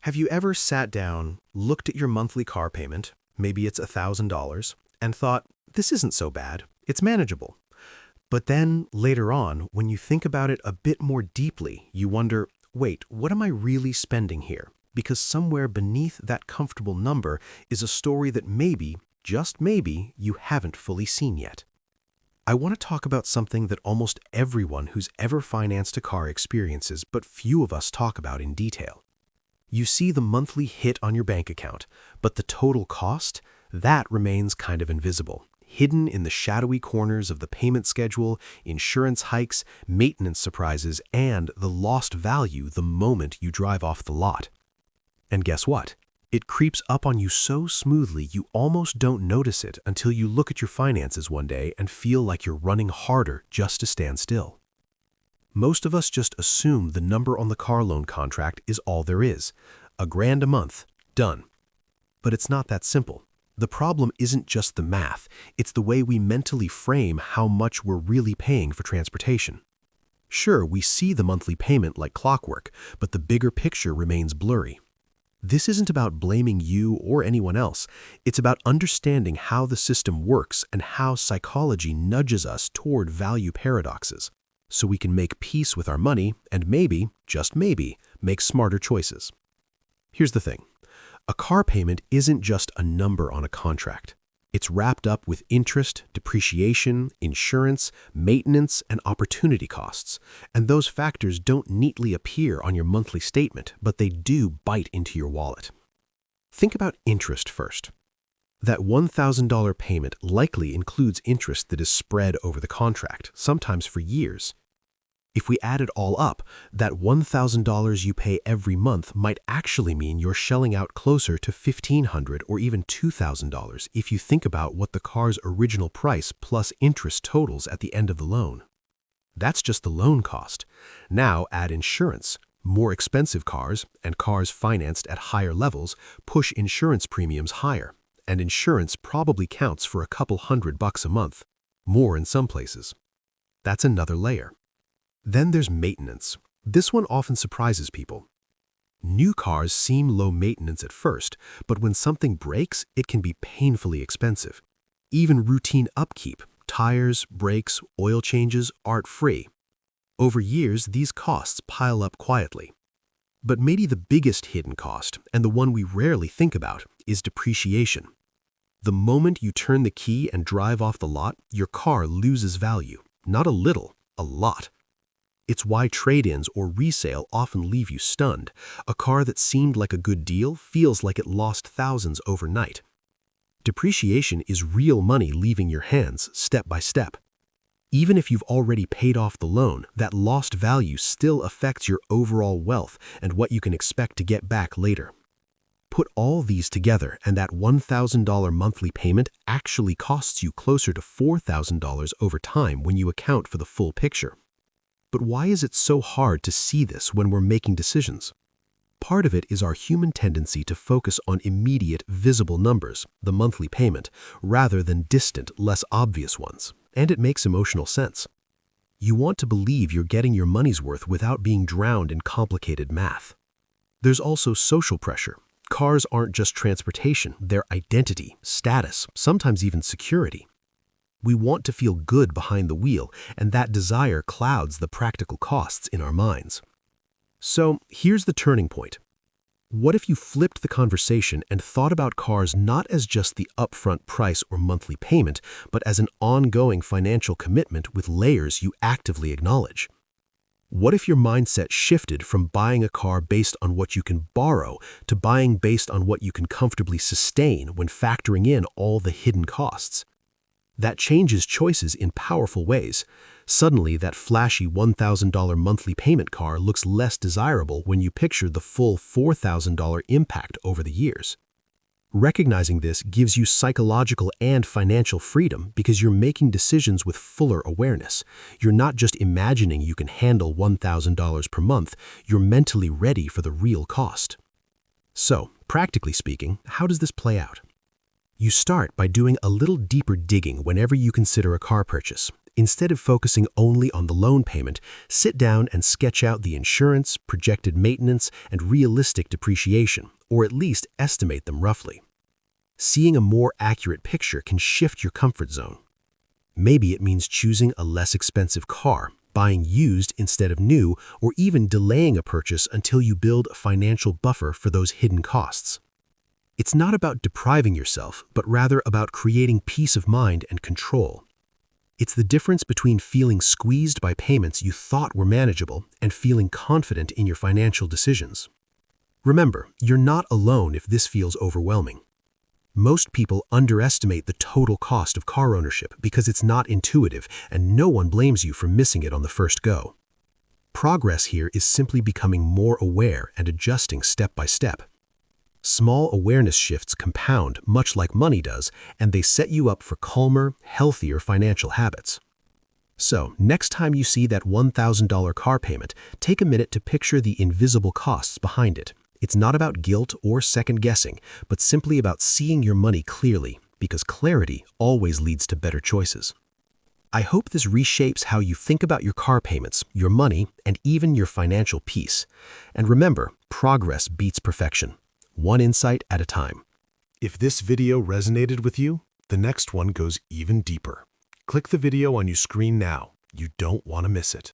Have you ever sat down, looked at your monthly car payment, maybe it's $1,000, and thought, this isn't so bad, it's manageable. But then, later on, when you think about it a bit more deeply, you wonder, wait, what am I really spending here? Because somewhere beneath that comfortable number is a story that maybe, just maybe, you haven't fully seen yet. I want to talk about something that almost everyone who's ever financed a car experiences, but few of us talk about in detail. You see the monthly hit on your bank account, but the total cost, that remains kind of invisible, hidden in the shadowy corners of the payment schedule, insurance hikes, maintenance surprises, and the lost value the moment you drive off the lot. And guess what? It creeps up on you so smoothly you almost don't notice it until you look at your finances one day and feel like you're running harder just to stand still. Most of us just assume the number on the car loan contract is all there is. $1,000 a month, done. But it's not that simple. The problem isn't just the math, it's the way we mentally frame how much we're really paying for transportation. Sure, we see the monthly payment like clockwork, but the bigger picture remains blurry. This isn't about blaming you or anyone else. It's about understanding how the system works and how psychology nudges us toward value paradoxes, so we can make peace with our money and maybe, just maybe, make smarter choices. Here's the thing. A car payment isn't just a number on a contract. It's wrapped up with interest, depreciation, insurance, maintenance, and opportunity costs. And those factors don't neatly appear on your monthly statement, but they do bite into your wallet. Think about interest first. That $1,000 payment likely includes interest that is spread over the contract, sometimes for years. If we add it all up, that $1,000 you pay every month might actually mean you're shelling out closer to $1,500 or even $2,000 if you think about what the car's original price plus interest totals at the end of the loan. That's just the loan cost. Now add insurance. More expensive cars, and cars financed at higher levels, push insurance premiums higher, and insurance probably counts for a couple $100 a month, more in some places. That's another layer. Then there's maintenance. This one often surprises people. New cars seem low maintenance at first, but when something breaks, it can be painfully expensive. Even routine upkeep, tires, brakes, oil changes, aren't free. Over years, these costs pile up quietly. But maybe the biggest hidden cost, and the one we rarely think about, is depreciation. The moment you turn the key and drive off the lot, your car loses value. Not a little, a lot. It's why trade-ins or resale often leave you stunned. A car that seemed like a good deal feels like it lost thousands overnight. Depreciation is real money leaving your hands step by step. Even if you've already paid off the loan, that lost value still affects your overall wealth and what you can expect to get back later. Put all these together and that $1,000 monthly payment actually costs you closer to $4,000 over time when you account for the full picture. But why is it so hard to see this when we're making decisions? Part of it is our human tendency to focus on immediate, visible numbers, the monthly payment, rather than distant, less obvious ones, and it makes emotional sense. You want to believe you're getting your money's worth without being drowned in complicated math. There's also social pressure. Cars aren't just transportation, they're identity, status, sometimes even security. We want to feel good behind the wheel, and that desire clouds the practical costs in our minds. So here's the turning point. What if you flipped the conversation and thought about cars not as just the upfront price or monthly payment, but as an ongoing financial commitment with layers you actively acknowledge? What if your mindset shifted from buying a car based on what you can borrow to buying based on what you can comfortably sustain when factoring in all the hidden costs? That changes choices in powerful ways. Suddenly, that flashy $1,000 monthly payment car looks less desirable when you picture the full $4,000 impact over the years. Recognizing this gives you psychological and financial freedom because you're making decisions with fuller awareness. You're not just imagining you can handle $1,000 per month, you're mentally ready for the real cost. So, practically speaking, how does this play out? You start by doing a little deeper digging whenever you consider a car purchase. Instead of focusing only on the loan payment, sit down and sketch out the insurance, projected maintenance, and realistic depreciation, or at least estimate them roughly. Seeing a more accurate picture can shift your comfort zone. Maybe it means choosing a less expensive car, buying used instead of new, or even delaying a purchase until you build a financial buffer for those hidden costs. It's not about depriving yourself, but rather about creating peace of mind and control. It's the difference between feeling squeezed by payments you thought were manageable and feeling confident in your financial decisions. Remember, you're not alone if this feels overwhelming. Most people underestimate the total cost of car ownership because it's not intuitive, and no one blames you for missing it on the first go. Progress here is simply becoming more aware and adjusting step by step. Small awareness shifts compound much like money does, and they set you up for calmer, healthier financial habits. So, next time you see that $1,000 car payment, take a minute to picture the invisible costs behind it. It's not about guilt or second-guessing, but simply about seeing your money clearly, because clarity always leads to better choices. I hope this reshapes how you think about your car payments, your money, and even your financial peace. And remember, progress beats perfection. One insight at a time. If this video resonated with you, the next one goes even deeper. Click the video on your screen now. You don't want to miss it.